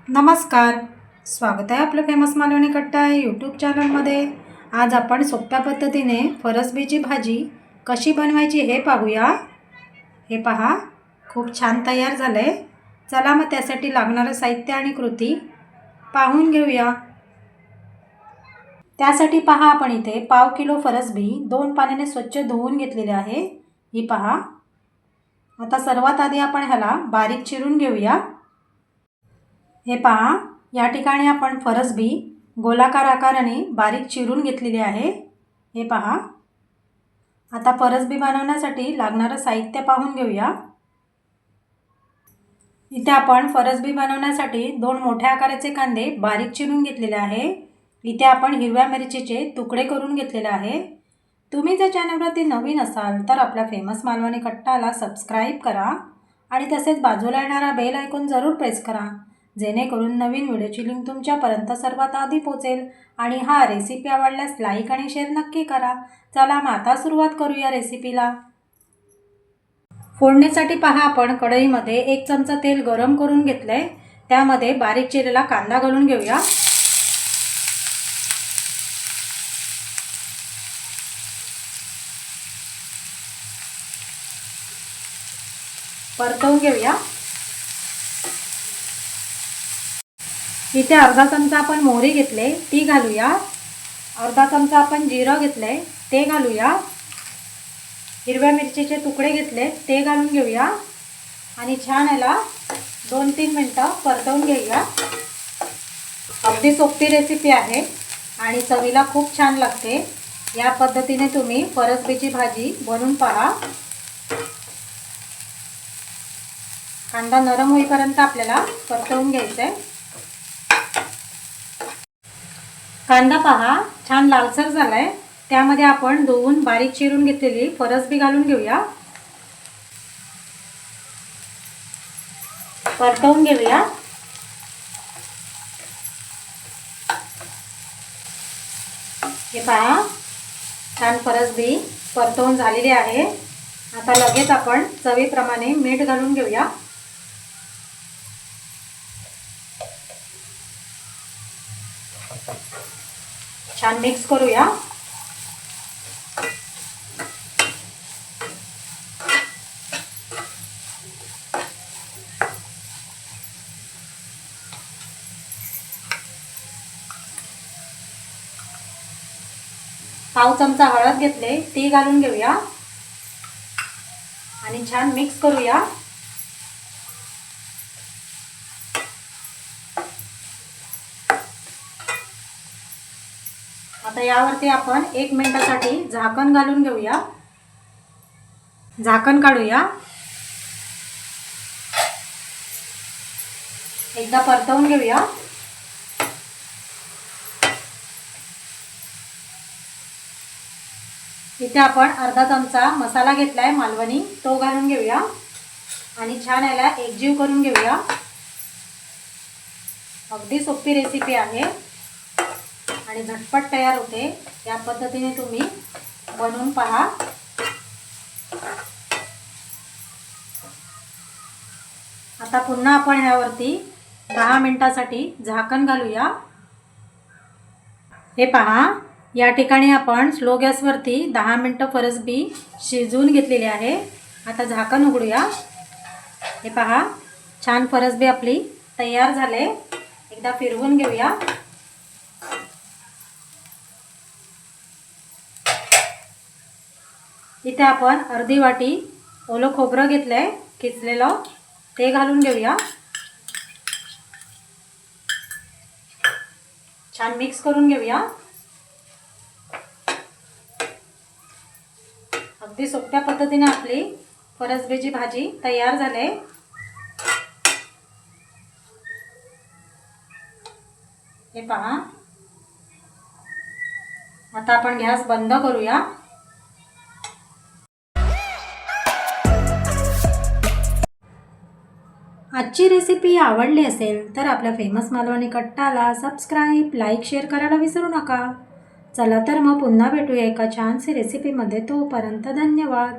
नमस्कार, स्वागत आहे आपलं फेमस मालवणी कट्टा यूट्यूब चॅनलमध्ये। आज आपण सोप्या पद्धतीने फरसबीची भाजी कशी बनवायची हे पाहूया। हे पहा, खूप छान तयार झाले। चला मग त्यासाठी लागणारं साहित्य आणि कृती पाहून घेऊया। त्यासाठी पहा, आपण इथे पाव किलो फरसबी 2 पाण्याने स्वच्छ धुवून घेतलेले आहे। ही पहा। आता सर्वात आधी आपण ह्याला बारीक चिरून घेऊया। हे पहा, या ठिकाणी आपण फरसबी गोलाकार आकाराने बारीक चिरून घेतलेली आहे। हे पहा। आता फरसबी बनवण्यासाठी लागणारं साहित्य पाहून घेऊया। इथे आपण फरसबी बनवण्यासाठी 2 मोठ्या आकाराचे कांदे बारीक चिरून घेतलेले आहे। इथे आपण हिरव्या मिरचीचे तुकडे करून घेतलेले आहे। तुम्ही जर चॅनलवरती नवीन असाल तर आपल्या फेमस मालवणी कट्टाला सबस्क्राइब करा आणि तसेच बाजूला येणारा बेल आयकॉन जरूर प्रेस करा, जेणेकरून नवीन व्हिडिओची लिंक तुमच्यापर्यंत सर्वात आधी पोहोचेल। आणि हा रेसिपी आवडल्यास लाईक आणि शेअर नक्की करा। चला मग आता सुरुवात करूया रेसिपीला। फोडणीसाठी पहा, आपण कढईमध्ये 1 चमचा तेल गरम करून घेतलंय। त्यामध्ये बारीक चिरलेला कांदा घालून घेऊया। परतवून घेऊया। इथे अर्धा चमचा आपण मोहरी घेतले, ती घालूया। अर्धा चमचा आपण जिरं घेतले, ते घालूया। हिरव्या मिरचीचे तुकडे घेतले, ते घालून घेऊया आणि छान याला 2-3 मिनिटं परतवून घेऊया। अगदी सोपी रेसिपी आहे आणि चवीला खूप छान लागते। या पद्धतीने तुम्ही फरसबीची भाजी बनवून पहा। कांदा नरम होईपर्यंत आपल्याला परतवून घ्यायचा आहे। कांदा पहा, छान लालसर झालाय। त्यामध्ये आपण धुवून बारीक चिरून घेतलेली फरसबी घालून घेऊया। परतवून घेऊया। हे पहा, छान फरसबी परतवून झालेली आहे। आता लगेच आपण चवीप्रमाणे मीठ घालून घेऊया। छान मिक्स करूया। पाव चमचा हळद घेतले, ती घालून घेऊया आणि छान मिक्स करूया। आता यावरती आपण 1 मिनिटासाठी झाकण घालून घेऊया। झाकण काढूया। एकदा परतवून घेऊया। इथे आपण अर्धा चमचा मसाला घेतलाय मालवणी, तो घालून घेऊया आणि छान याला एकजीव करून घेऊया। अगदी सोपी रेसिपी आहे आणि झटपट तयार होते। या पद्धतीने तुम्ही बनवून पहा। आता पुन्हा आपण ह्यावरती 10 मिनिटांसाठी झाकण घालूया। हे पहा, या ठिकाणी आपण स्लो गॅसवरती 10 मिनिटं फरसबी शिजवून घेतलेली आहे। आता झाकण उघडूया। हे पहा, छान फरसबी आपली तयार झाले। एकदा फिरवून घेऊया। इथे आपण अर्धी वाटी ओलं खोबरं घेतलंय किसलेलं, ते घालून घेऊया। छान मिक्स करून घेऊया। अगदी सोप्या पद्धतीने आपली फरसबीची भाजी तयार झाली। हे पहा, आता आपण गॅस बंद करूया। आजची रेसिपी आवडली असेल तर आपल्या फेमस मालवणी कट्टाला सबस्क्राइब, लाईक, शेअर करायला विसरू नका। चला तर मग पुन्हा भेटूया एका छानशी रेसिपीमध्ये। तोपर्यंत धन्यवाद।